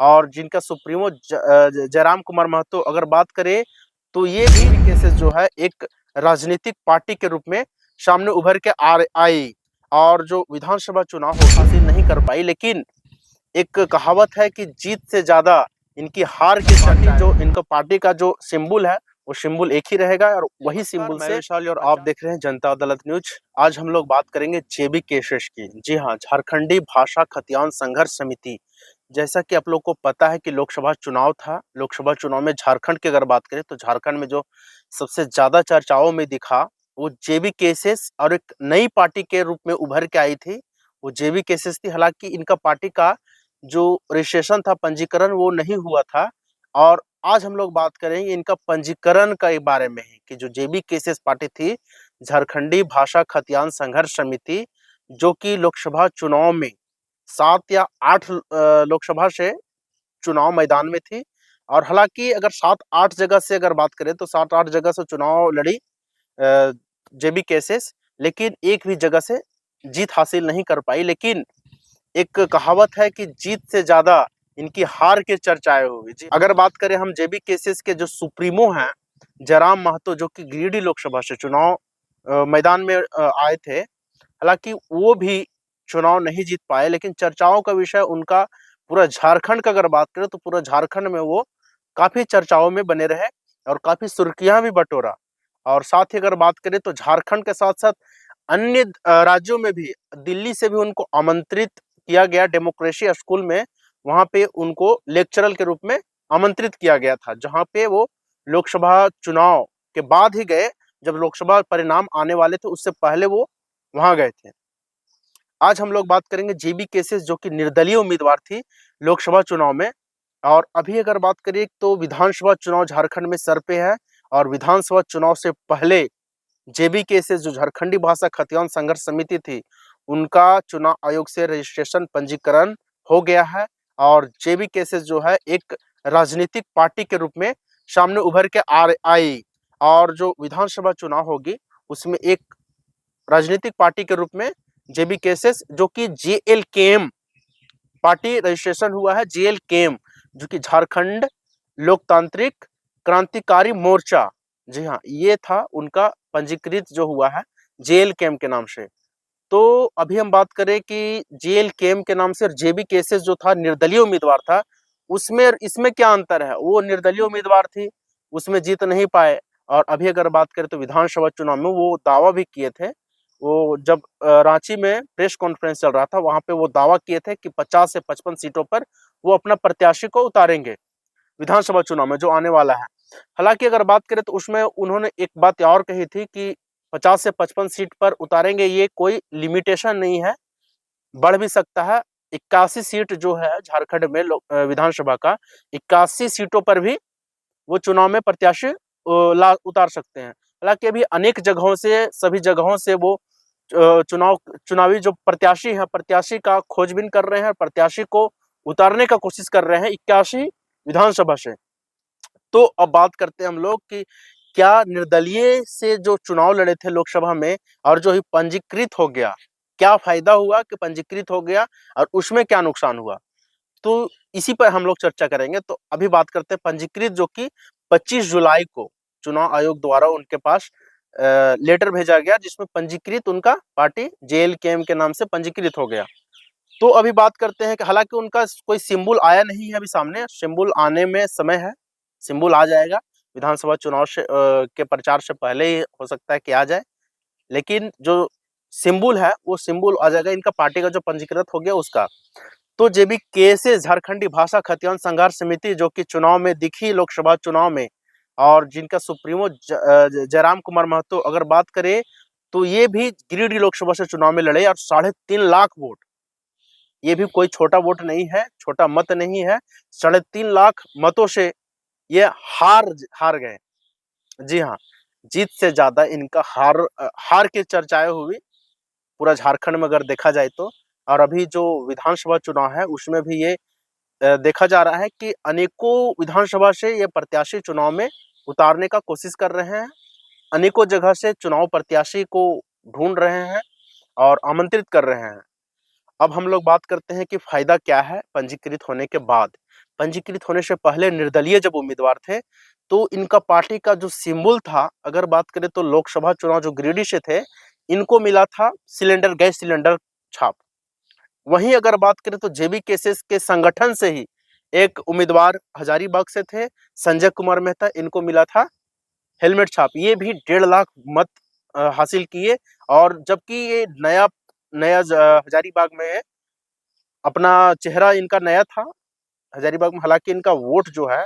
और जिनका सुप्रीमो जयराम कुमार महतो अगर बात करें तो ये भी केसेस जो है एक राजनीतिक पार्टी के रूप में सामने उभर के आई और जो विधानसभा चुनाव हो हासिल नहीं कर पाई। लेकिन एक कहावत है कि जीत से ज्यादा इनकी हार की चर्चा, जो इनका पार्टी का जो सिंबल है वो सिंबल एक ही रहेगा और वही सिंबल से वैशाली और आप देख रहे हैं जनता अदालत न्यूज। आज हम लोग बात करेंगे जेबी केसेस की। जी हाँ, झारखंडी भाषा खतियान संघर्ष समिति। जैसा कि आप लोग को पता है कि लोकसभा चुनाव था। लोकसभा चुनाव में झारखंड की अगर बात करें तो झारखंड में जो सबसे ज्यादा चर्चाओं में दिखा वो जेबी केसेस और एक नई पार्टी के रूप में उभर के आई थी, वो जेबी केसेस थी। हालांकि इनका पार्टी का जो रजिस्ट्रेशन था, पंजीकरण, वो नहीं हुआ था। और आज हम लोग बात करेंगे इनका पंजीकरण के बारे में ही कि जो जेबी केसेस पार्टी थी, झारखंडी भाषा खतियान संघर्ष समिति, जो कि लोकसभा चुनाव में 7 या 8 लोकसभा से चुनाव मैदान में थी। और हालांकि अगर 7-8 जगह से अगर बात करें तो 7-8 जगह से चुनाव लड़ी जेबी केसेस, लेकिन एक भी जगह से जीत हासिल नहीं कर पाई। लेकिन एक कहावत है कि जीत से ज्यादा इनकी हार की चर्चाएं हुई। जी, अगर बात करें हम जेबी केसेस के जो सुप्रीमो हैं जयराम महतो, जो कि गिरिडीह लोकसभा से चुनाव मैदान में आए थे। हालांकि वो भी चुनाव नहीं जीत पाए, लेकिन चर्चाओं का विषय उनका पूरा झारखंड का अगर बात करें तो पूरा झारखंड में वो काफी चर्चाओं में बने रहे और काफी सुर्खियां भी बटोरा। और साथ ही अगर बात करें तो झारखंड के साथ साथ अन्य राज्यों में भी, दिल्ली से भी उनको आमंत्रित किया गया डेमोक्रेसी स्कूल में। वहां पे उनको लेक्चरर के रूप में आमंत्रित किया गया था, जहां पे वो लोकसभा चुनाव के बाद ही गए। जब लोकसभा परिणाम आने वाले थे उससे पहले वो वहां गए थे। आज हम लोग बात करेंगे जेबी केसेस, जो कि निर्दलीय उम्मीदवार थी लोकसभा चुनाव में। और अभी अगर बात करें तो विधानसभा चुनाव झारखंड में सर पे है और विधानसभा चुनाव से पहले जेबी केसेस, जो झारखंडी भाषा खतियान संघर्ष समिति थी, उनका चुनाव आयोग से रजिस्ट्रेशन पंजीकरण हो गया है। और जेबी केसेस जो है एक राजनीतिक पार्टी के रूप में सामने उभर के आई और जो विधानसभा चुनाव होगी उसमें एक राजनीतिक पार्टी के रूप में जेबी केसेस, जो कि जेएलकेएम पार्टी रजिस्ट्रेशन हुआ है, जेएलकेएम, जो कि झारखंड लोकतांत्रिक क्रांतिकारी मोर्चा। जी हाँ, ये था उनका पंजीकृत जो हुआ है जेएलकेएम के नाम से। तो अभी हम बात करें कि जेएलकेएम के नाम से और जेबी केसेस जो था निर्दलीय उम्मीदवार था, उसमें इसमें क्या अंतर है? वो निर्दलीय उम्मीदवार थी, उसमें जीत नहीं पाए। और अभी अगर बात करें तो विधानसभा चुनाव में वो दावा भी किए थे। वो जब रांची में प्रेस कॉन्फ्रेंस चल रहा था, वहां पे वो दावा किए थे कि 50 से 55 सीटों पर वो अपना प्रत्याशी को उतारेंगे विधानसभा चुनाव में जो आने वाला है। हालांकि अगर बात करें तो उसमें उन्होंने एक बात और कही थी कि 50 से 55 सीट पर उतारेंगे, ये कोई लिमिटेशन नहीं है, बढ़ भी सकता है। 81 सीट जो है झारखंड में विधानसभा का, 81 सीटों पर भी वो चुनाव में प्रत्याशी उतार सकते हैं। हालांकि अभी अनेक जगहों से, सभी जगहों से वो चुनावी जो प्रत्याशी है, प्रत्याशी का खोजबीन कर रहे हैं, प्रत्याशी को उतारने का कोशिश कर रहे हैं 81 विधानसभा से। तो अब बात करते हैं हम लोग कि क्या निर्दलीय से जो चुनाव लड़े थे लोकसभा में और जो ही पंजीकृत हो गया, क्या फायदा हुआ कि पंजीकृत हो गया और उसमें क्या नुकसान हुआ? तो इसी पर हम लोग चर्चा करेंगे। तो अभी बात करते हैं पंजीकृत, जो कि 25 जुलाई को चुनाव आयोग द्वारा उनके पास लेटर भेजा गया, जिसमें पंजीकृत उनका पार्टी जेएलकेएम के नाम से पंजीकृत हो गया। तो अभी बात करते हैं कि हालांकि उनका कोई सिंबल आया नहीं है अभी सामने, सिंबल आने में समय है, सिंबल आ जाएगा विधानसभा चुनाव से के प्रचार से पहले ही हो सकता है कि आ जाए। लेकिन जो सिंबल है वो सिंबल आ जाएगा इनका पार्टी का जो पंजीकृत हो गया उसका। तो जेबी केसेस झारखंडी भाषा खतियान संघर्ष समिति, जो कि चुनाव में दिखी लोकसभा चुनाव में, और जिनका सुप्रीमो जयराम कुमार महतो अगर बात करें तो ये भी गिरिडीह लोकसभा से चुनाव में लड़े और 3.5 लाख वोट, ये भी कोई छोटा वोट नहीं है, छोटा मत नहीं है। 3.5 लाख मतों से ये हार गए। जी हाँ, जीत से ज्यादा इनका हार की चर्चाएं हुई पूरा झारखंड में अगर देखा जाए तो। और अभी जो विधानसभा चुनाव है उसमें भी ये देखा जा रहा है कि अनेकों विधानसभा से ये प्रत्याशी चुनाव में उतारने का कोशिश कर रहे हैं, अनेकों जगह से चुनाव प्रत्याशी को ढूंढ रहे हैं और आमंत्रित कर रहे हैं। अब हम लोग बात करते हैं कि फायदा क्या है पंजीकृत होने के बाद। पंजीकृत होने से पहले निर्दलीय जब उम्मीदवार थे, तो इनका पार्टी का जो सिंबल था, अगर बात करें तो लोकसभा चुनाव जो गिरिडीह से थे, इनको मिला था सिलेंडर, गैस सिलेंडर छाप। वहीं अगर बात करें तो जेबी केसेस के संगठन से ही एक उम्मीदवार हजारीबाग से थे, संजय कुमार मेहता, इनको मिला था हेलमेट छाप। ये भी 1.5 लाख मत हासिल किए, और जबकि ये नया नया हजारीबाग में अपना चेहरा इनका नया था हजारीबाग में, हालांकि इनका वोट जो है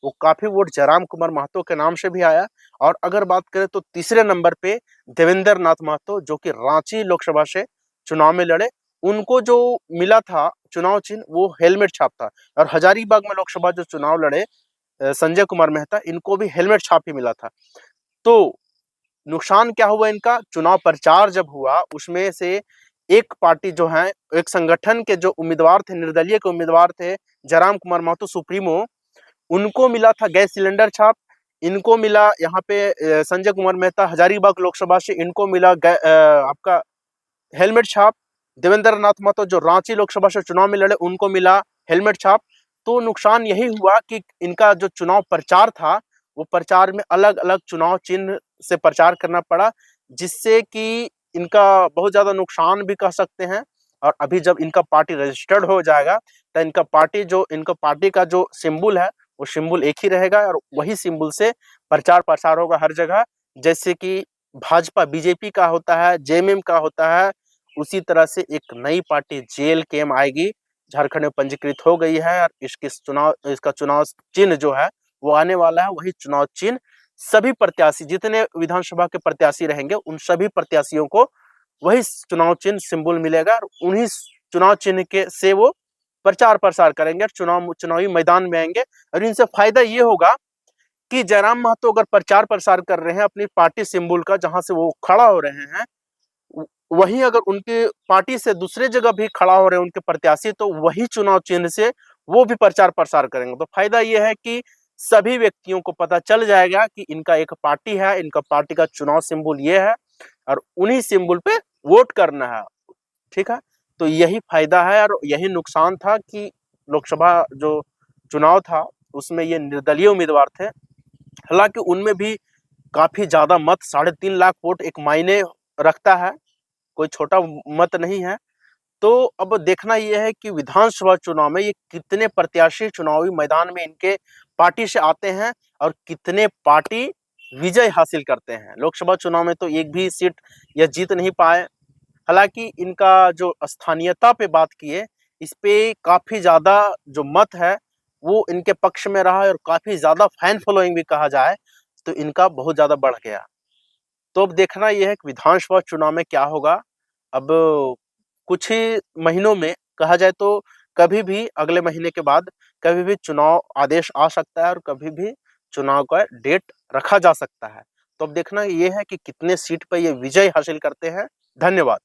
वो काफी वोट जयराम कुमार महतो के नाम से भी आया। और अगर बात करें तो तीसरे नंबर पे देवेंद्र नाथ महतो, जो कि रांची लोकसभा से चुनाव में लड़े, उनको जो मिला था चुनाव चिन्ह वो हेलमेट छाप था। और हजारीबाग में लोकसभा जो चुनाव लड़े संजय कुमार मेहता, इनको भी हेलमेट छाप ही मिला था। तो नुकसान क्या हुआ इनका, चुनाव प्रचार जब हुआ उसमें से एक पार्टी जो है, एक संगठन के जो उम्मीदवार थे, निर्दलीय के उम्मीदवार थे जयराम कुमार महतो सुप्रीमो, उनको मिला था गैस सिलेंडर छाप। इनको मिला यहाँ पे संजय कुमार मेहता हजारीबाग लोकसभा से, इनको मिला आपका हेलमेट छाप। देवेंद्र नाथ महतो जो रांची लोकसभा से चुनाव में लड़े, उनको मिला हेलमेट छाप। तो नुकसान यही हुआ कि इनका जो चुनाव प्रचार था, वो प्रचार में अलग अलग चुनाव चिन्ह से प्रचार करना पड़ा, जिससे कि इनका बहुत ज्यादा नुकसान भी कह सकते हैं। और अभी जब इनका पार्टी रजिस्टर्ड हो जाएगा, तो इनका पार्टी का जो सिंबल है, वो सिंबल एक ही रहेगा, और वही सिंबल से प्रचार प्रसार होगा हर जगह। जैसे कि भाजपा बीजेपी का होता है, जेएमएम का होता है, उसी तरह से एक नई पार्टी जेएलकेएम आएगी, झारखंड में पंजीकृत हो गई है। और इसका चुनाव चिन्ह जो है वो आने वाला है, वही चुनाव चिन्ह सभी प्रत्याशी, जितने विधानसभा के प्रत्याशी रहेंगे, उन सभी प्रत्याशियों को वही चुनाव चिन्ह सिंबल मिलेगा, और उन्हीं चुनाव चिन्ह के से वो प्रचार प्रसार करेंगे, चुनावी मैदान में आएंगे। और इनसे फायदा ये होगा कि जयराम महतो अगर प्रचार प्रसार कर रहे हैं अपनी पार्टी सिंबल का, जहां से वो खड़ा हो रहे हैं, वहीं अगर उनके पार्टी से दूसरे जगह भी खड़ा हो रहे हैं उनके प्रत्याशी, तो वही चुनाव चिन्ह से वो भी प्रचार प्रसार करेंगे। तो फायदा ये है कि सभी व्यक्तियों को पता चल जाएगा कि इनका एक पार्टी है, इनका पार्टी का चुनाव सिंबल ये है, और उन्हीं सिंबल पे वोट करना है। ठीक है, तो यही फायदा है। और यही नुकसान था कि लोकसभा जो चुनाव था उसमें ये निर्दलीय उम्मीदवार थे, हालांकि उनमें भी काफी ज्यादा मत, 3.5 लाख वोट एक मायने रखता है, कोई छोटा मत नहीं है। तो अब देखना यह है कि विधानसभा चुनाव में ये कितने प्रत्याशी चुनावी मैदान में इनके पार्टी से आते हैं, और कितने पार्टी विजय हासिल करते हैं। लोकसभा चुनाव में तो एक भी सीट यह जीत नहीं पाए, हालांकि इनका जो स्थानीयता पे बात किए, इस पे काफी ज्यादा जो मत है वो इनके पक्ष में रहा है, और काफी ज्यादा फैन फॉलोइंग भी कहा जाए तो इनका बहुत ज्यादा बढ़ गया। तो अब देखना यह है कि विधानसभा चुनाव में क्या होगा। अब कुछ ही महीनों में, कहा जाए तो कभी भी अगले महीने के बाद कभी भी चुनाव आदेश आ सकता है, और कभी भी चुनाव का डेट रखा जा सकता है। तो अब देखना ये है कि कितने सीट पर ये विजय हासिल करते हैं। धन्यवाद।